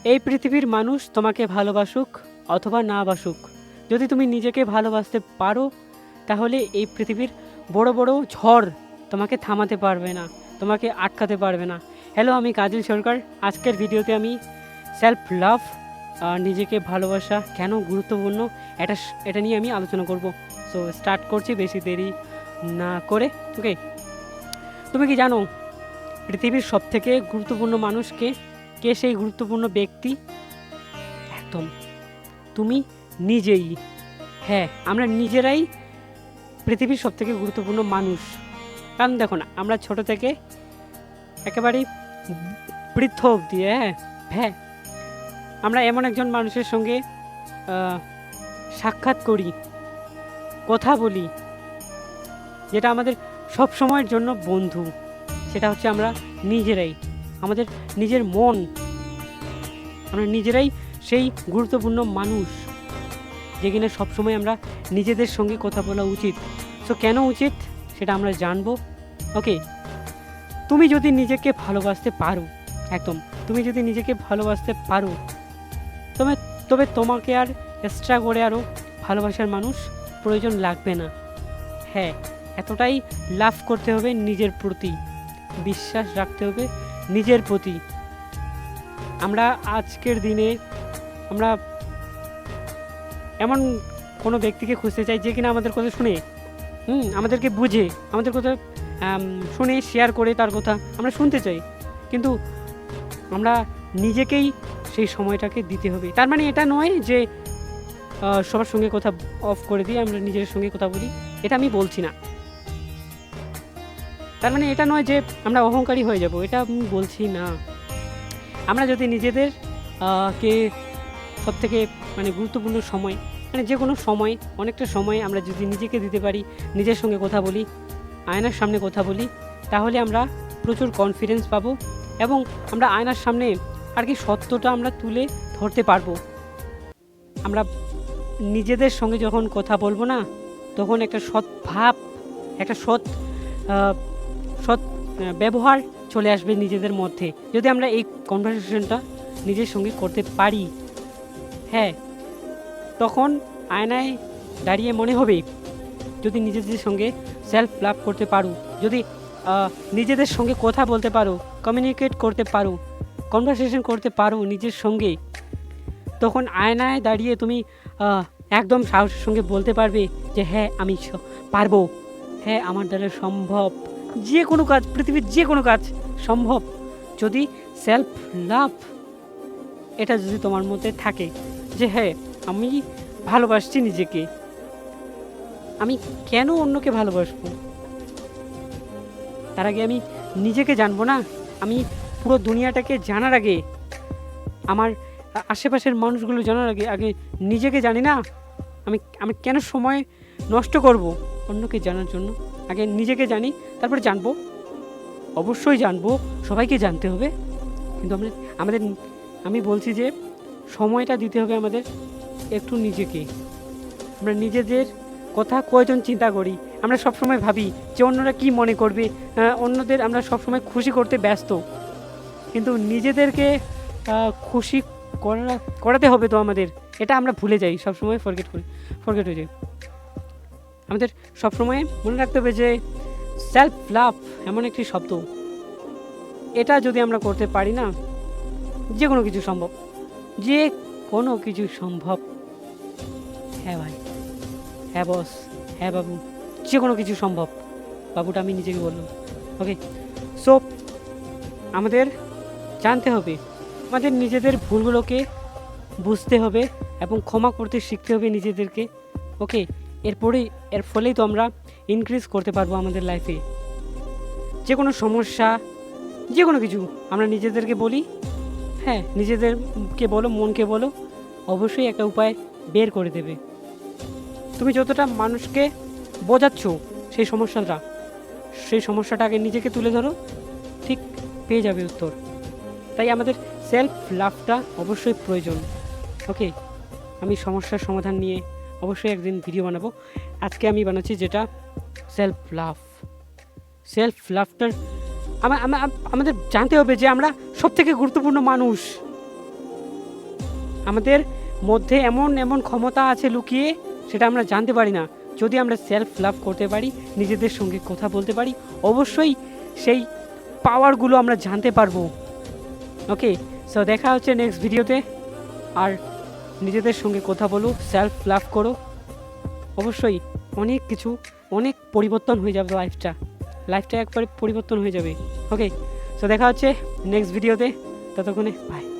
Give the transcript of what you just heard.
এই পৃথিবীর মানুষ তোমাকে ভালোবাসুক অথবা না বাসুক, যদি তুমি নিজেকে ভালোবাসতে পারো তাহলে এই পৃথিবীর বড় বড় ঝড় তোমাকে থামাতে পারবে না, তোমাকে আটকাতে পারবে না। হ্যালো, আমি কাজল সরকার। আজকের ভিডিওতে আমি সেলফ লাভ, নিজেকে ভালোবাসা কেন গুরুত্বপূর্ণ এটা এটা নিয়ে আমি আলোচনা করব। সো স্টার্ট করছি বেশি দেরি না করে। ওকে, তুমি কি জানো পৃথিবীর সবথেকে গুরুত্বপূর্ণ মানুষকে? কে সেই গুরুত্বপূর্ণ ব্যক্তি? একদম তুমি নিজেই। হ্যাঁ, আমরা নিজেরাই পৃথিবীর সবথেকে গুরুত্বপূর্ণ মানুষ। কারণ দেখো না, আমরা ছোট থেকে একেবারেই বৃদ্ধ অবধি, হ্যাঁ আমরা এমন একজন মানুষের সঙ্গে সাক্ষাৎ করি, কথা বলি, যেটা আমাদের সব সময়ের জন্য বন্ধু। সেটা হচ্ছে আমরা নিজেরাই, আমাদের নিজের মন। আমরা নিজেরাই সেই গুরুত্বপূর্ণ মানুষ যে কিনা সবসময় আমরা নিজেদের সঙ্গে কথা বলা উচিত। সো কেন উচিত সেটা আমরা জানবো। ওকে, তুমি যদি নিজেকে ভালোবাসতে পারো, একদম তুমি যদি নিজেকে ভালোবাসতে পারো, তবে তোমাকে আর এক্সট্রা করে আরও ভালোবাসার মানুষ প্রয়োজন লাগবে না। হ্যাঁ, এতটাই লাভ করতে হবে নিজের প্রতি, বিশ্বাস রাখতে হবে নিজের প্রতি। আমরা আজকের দিনে আমরা এমন কোনো ব্যক্তিকে খুঁজতে চাই যে কিনা আমাদের কথা শুনে, আমাদেরকে বুঝে, আমাদের কথা শুনে শেয়ার করে তার কথা আমরা শুনতে চাই। কিন্তু আমরা নিজেকেই সেই সময়টাকে দিতে হবে। তার মানে এটা নয় যে সবার সঙ্গে কথা অফ করে দিয়ে আমরা নিজের সঙ্গে কথা বলি, এটা আমি বলছি না। তার মানে এটা নয় যে আমরা অহংকারী হয়ে যাব, এটা আমি বলছি না। আমরা যদি নিজেদের কে সবথেকে গুরুত্বপূর্ণ সময়, যে কোনো সময়, অনেকটা সময় আমরা যদি নিজেকে দিতে পারি, নিজের সঙ্গে কথা বলি, আয়নার সামনে কথা বলি, তাহলে আমরা প্রচুর কনফিডেন্স পাবো এবং আমরা আয়নার সামনে আর কি সত্যটা আমরা তুলে ধরতে পারবো। আমরা নিজেদের সঙ্গে যখন কথা বলবো না, তখন একটা সৎ ভাব, একটা সৎ ব্যবহার চলে আসবে নিজেদের মধ্যে, যদি আমরা এই কনভারসেশনটা নিজের সঙ্গে করতে পারি। হ্যাঁ, তখন আয়নায় দাঁড়িয়ে মনে হবে, যদি নিজেদের সঙ্গে সেলফ লাভ করতে পারো, যদি নিজেদের সঙ্গে কথা বলতে পারো, কমিউনিকেট করতে পারো, কনভারসেশন করতে পারো নিজের সঙ্গে, তখন আয়নায় দাঁড়িয়ে তুমি একদম সাহসের সঙ্গে বলতে পারবে যে হ্যাঁ, আমি পারবো, হ্যাঁ আমার দ্বারা সম্ভব, যে কোনো কাজ, পৃথিবীর যে কোনো কাজ সম্ভব, যদি সেলফ লাভ এটা যদি তোমার মধ্যে থাকে যে হ্যাঁ, আমি ভালোবাসছি নিজেকে, আমি কেন অন্যকে ভালোবাসবো? তার আগে আমি নিজেকে জানবো না? আমি পুরো দুনিয়াটাকে জানার আগে, আমার আশেপাশের মানুষগুলো জানার আগে নিজেকে জানি না? আমি কেন সময় নষ্ট করব অন্যকে জানার জন্য? আগে নিজেকে জানি, তারপরে জানবো। অবশ্যই জানবো, সবাইকে জানতে হবে, কিন্তু আমি বলছি যে সময়টা দিতে হবে আমাদের একটু নিজেকে। আমরা নিজেদের কথা কয়জন চিন্তা করি? আমরা সবসময় ভাবি যে অন্যরা কি মনে করবে, অন্যদের আমরা সবসময় খুশি করতে ব্যস্ত, কিন্তু নিজেদেরকে খুশি করাতে হবে তো আমাদের, এটা আমরা ভুলে যাই সবসময়, ফরগেট হয়ে যাই। আমাদের সবসময় মনে রাখতে হবে যে সেলফ লাভ এমন একটি শব্দ, এটা যদি আমরা করতে পারি না, যে কোনো কিছু সম্ভব, যে কোনো কিছু সম্ভব। হ্যাঁ ভাই, হ্যাঁ বস, হ্যাঁ বাবু, যে কোনো কিছু সম্ভব। বাবুটা আমি নিজেকে বললাম। ওকে, সো আমাদের জানতে হবে, আমাদের নিজেদের ভুলগুলোকে বুঝতে হবে এবং ক্ষমা করতে শিখতে হবে নিজেদেরকে। ওকে, এর ফলেই তো আমরা ইনক্রিজ করতে পারবো আমাদের লাইফে। যে কোনো সমস্যা, যে কোনো কিছু আমরা নিজেদেরকে বলি, হ্যাঁ নিজেদেরকে বলো, মনকে বলো, অবশ্যই একটা উপায় বের করে দেবে। তুমি যতটা মানুষকে বোঝাচ্ছ সেই সমস্যাটা আগে নিজেকে তুলে ধরো, ঠিক পেয়ে যাবে উত্তর। তাই আমাদের সেলফ লাভটা অবশ্যই প্রয়োজন। ওকে, আমি সমস্যার সমাধান নিয়ে অবশ্যই একদিন ভিডিও বানাবো। আজকে আমি বানাচ্ছি যেটা সেলফ লাভটার আমাদের জানতে হবে যে আমরা সবথেকে গুরুত্বপূর্ণ মানুষ। আমাদের মধ্যে এমন এমন ক্ষমতা আছে লুকিয়ে, সেটা আমরা জানতে পারি না। যদি আমরা সেলফ লাভ করতে পারি, নিজেদের সঙ্গে কথা বলতে পারি, অবশ্যই সেই পাওয়ারগুলো আমরা জানতে পারবো। ওকে, সো দেখা হচ্ছে নেক্সট ভিডিওতে। আর নিজেদের সঙ্গে কথা বলো, সেলফ লাভ করো, অবশ্যই অনেক কিছু, অনেক পরিবর্তন হয়ে যাবে লাইফটা একবারে পরিবর্তন হয়ে যাবে। ওকে, সো দেখা হচ্ছে নেক্সট ভিডিওতে, ততক্ষণে বাই।